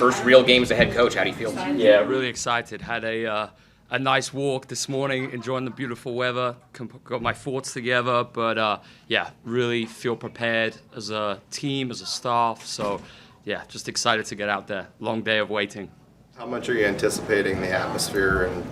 first real game as a head coach. How do you feel? Yeah, really excited. Had a nice walk this morning, enjoying the beautiful weather. Got my thoughts together, but yeah, really feel prepared as a team, as a staff. So yeah, just excited to get out there. Long day of waiting. How much are you anticipating the atmosphere and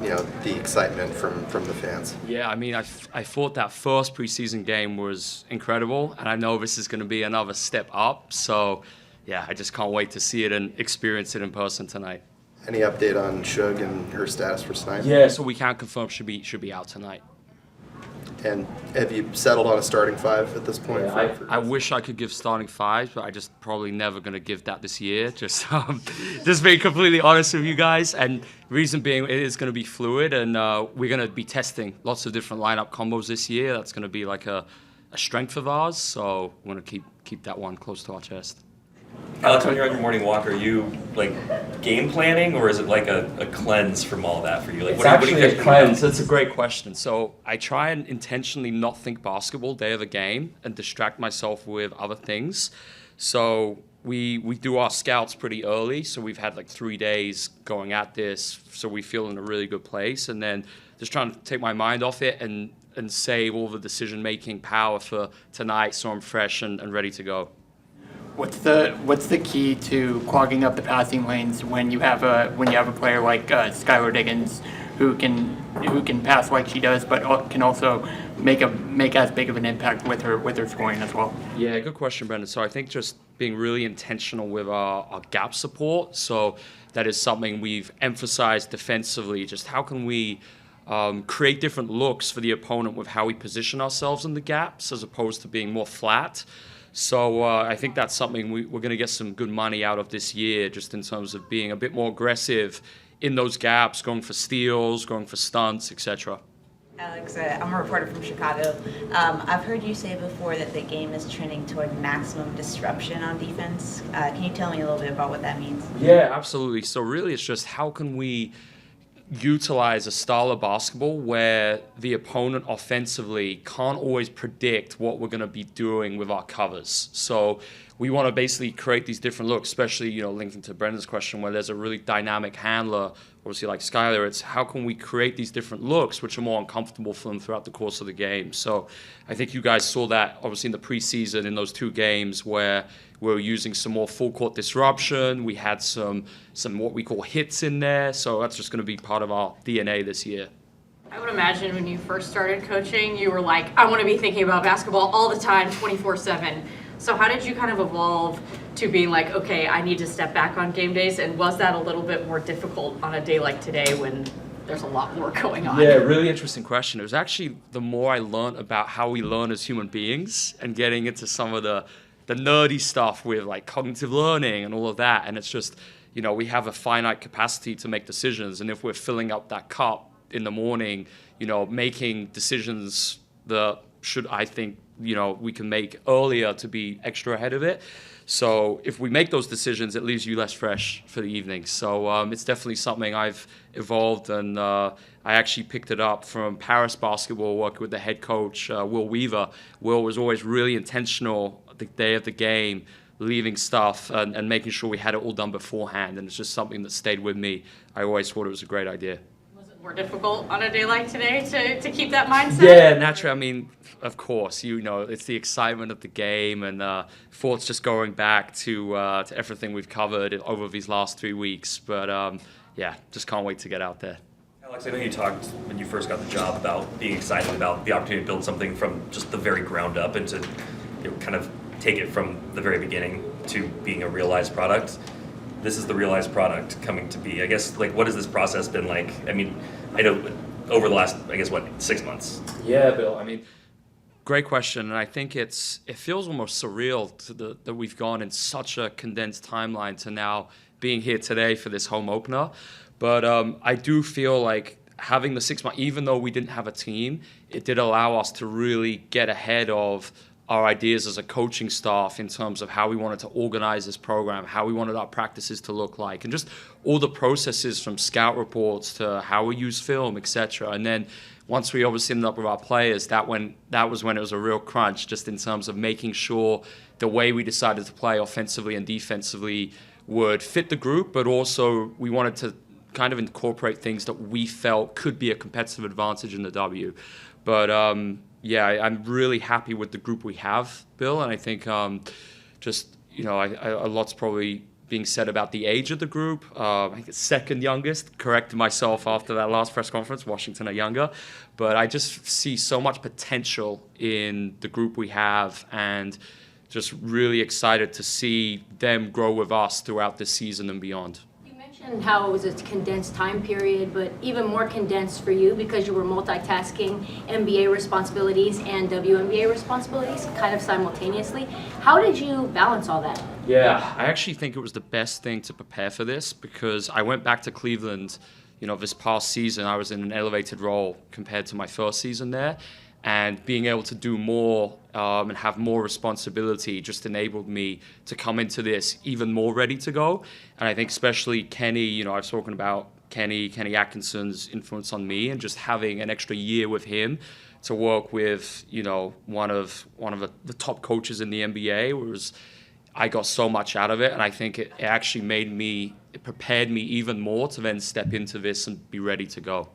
the excitement from the fans? Yeah, I mean, I thought that first preseason game was incredible, and I know this is going to be another step up. So yeah, I just can't wait to see it and experience it in person tonight. Any update on Shug and her status for tonight? Yeah, so we can't confirm should be out tonight. And have you settled on a starting five at this point? Yeah, I wish I could give starting five, but I just probably never going to give that this year. Just being completely honest with you guys. And reason being, it is going to be fluid, and we're going to be testing lots of different lineup combos this year. That's going to be like a strength of ours. So we want to keep that one close to our chest. Alex, when you're on your morning walk, are you like game planning, or is it like a cleanse from all that for you? Like, It's actually a cleanse. That's a great question. So I try and intentionally not think basketball day of a game and distract myself with other things. So we do our scouts pretty early. So we've had like 3 days going at this. So we feel in a really good place. And then just trying to take my mind off it and save all the decision-making power for tonight so I'm fresh and ready to go. What's the key to clogging up the passing lanes when you have a player like Skylar Diggins who can pass like she does, but can also make as big of an impact with her scoring as well? Yeah, good question, Brendan. So I think just being really intentional with our gap support. So that is something we've emphasized defensively. Just how can we create different looks for the opponent with how we position ourselves in the gaps as opposed to being more flat. So I think that's something we're going to get some good money out of this year, just in terms of being a bit more aggressive in those gaps, going for steals, going for stunts, etc. Alex, I'm a reporter from Chicago. I've heard you say before that the game is trending toward maximum disruption on defense. Can you tell me a little bit about what that means? Yeah, absolutely. So really it's just how can we utilize a style of basketball where the opponent offensively can't always predict what we're going to be doing with our covers. So we want to basically create these different looks, especially, linking to Brendan's question, where there's a really dynamic handler, obviously like Skylar. It's how can we create these different looks which are more uncomfortable for them throughout the course of the game. So I think you guys saw that obviously in the preseason in those 2 games where we were using some more full court disruption. We had some what we call hits in there. So that's just going to be part of our DNA this year. I would imagine when you first started coaching, you were like, I want to be thinking about basketball all the time, 24/7. So how did you kind of evolve to being like, okay, I need to step back on game days? And was that a little bit more difficult on a day like today when there's a lot more going on? Yeah, really interesting question. It was actually the more I learned about how we learn as human beings and getting into some of the nerdy stuff with like cognitive learning and all of that. And it's just, we have a finite capacity to make decisions. And if we're filling up that cup in the morning, making decisions that I think, we can make earlier to be extra ahead of it. So if we make those decisions, it leaves you less fresh for the evening. So it's definitely something I've evolved, and I actually picked it up from Paris basketball, working with the head coach, Will Weaver. Will was always really intentional the day of the game, leaving stuff and making sure we had it all done beforehand. And it's just something that stayed with me. I always thought it was a great idea. Was it more difficult on a day like today to keep that mindset? Yeah, naturally. I mean, of course, it's the excitement of the game and thoughts just going back to everything we've covered over these last 3 weeks. But yeah, just can't wait to get out there. Alex, I know you talked when you first got the job about being excited about the opportunity to build something from just the very ground up and to kind of take it from the very beginning to being a realized product. This is the realized product coming to be. I guess, what has this process been like? I mean, I know over the last, 6 months? Yeah, Bill. I mean, great question. And I think it feels almost surreal that we've gone in such a condensed timeline to now being here today for this home opener. But I do feel like having the 6 months, even though we didn't have a team, it did allow us to really get ahead of our ideas as a coaching staff in terms of how we wanted to organize this program, how we wanted our practices to look like, and just all the processes from scout reports to how we use film, etc. And then once we obviously ended up with our players, that was when it was a real crunch, just in terms of making sure the way we decided to play offensively and defensively would fit the group, but also we wanted to kind of incorporate things that we felt could be a competitive advantage in the W. But yeah, I'm really happy with the group we have, Bill, and I think just, you know, a lot's probably being said about the age of the group. I think it's second youngest. Corrected myself after that last press conference. Washington are younger. But I just see so much potential in the group we have, and just really excited to see them grow with us throughout this season and beyond. You mentioned how it was a condensed time period, but even more condensed for you because you were multitasking NBA responsibilities and WNBA responsibilities kind of simultaneously. How did you balance all that? Yeah, I actually think it was the best thing to prepare for this, because I went back to Cleveland, you know, this past season. I was in an elevated role compared to my first season there, and being able to do more and have more responsibility just enabled me to come into this even more ready to go. And I think especially Kenny, you know, I've spoken about Kenny Atkinson's influence on me, and just having an extra year with him to work with, you know, one of the top coaches in the NBA I got so much out of it, and I think it actually it prepared me even more to then step into this and be ready to go.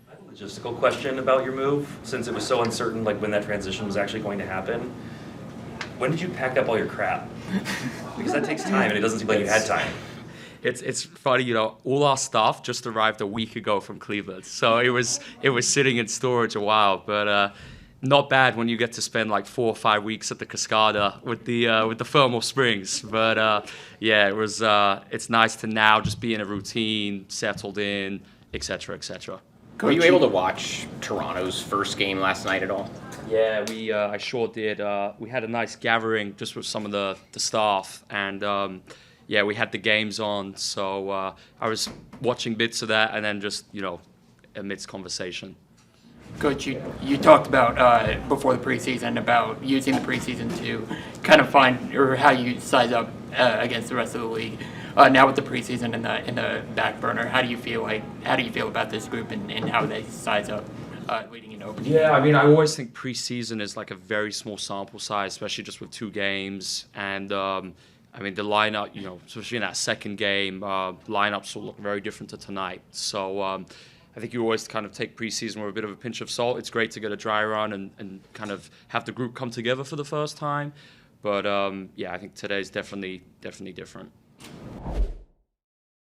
I have a logistical question about your move, since it was so uncertain, like when that transition was actually going to happen. When did you pack up all your crap? Because that takes time, and it doesn't seem like you had time. It's funny, you know, all our stuff just arrived a week ago from Cleveland, so it was sitting in storage a while, but not bad when you get to spend like 4 or 5 weeks at the Cascada with the thermal springs. But yeah, it's nice to now just be in a routine, settled in, etc., etc. Were you able to watch Toronto's first game last night at all? Yeah, I sure did. We had a nice gathering just with some of the staff, and yeah, we had the games on, so I was watching bits of that, and then just, you know, amidst conversation. Coach, you talked about before the preseason about using the preseason to kind of find, or how you size up against the rest of the league. Now with the preseason in the back burner, how do you feel about this group and how they size up leading into opening? Yeah, I mean, I always think preseason is like a very small sample size, especially just with 2 games, and I mean, the lineup, you know, especially in that second game, lineups will look very different to tonight. So I think you always kind of take preseason with a bit of a pinch of salt. It's great to get a dry run and kind of have the group come together for the first time. But yeah, I think today's definitely different.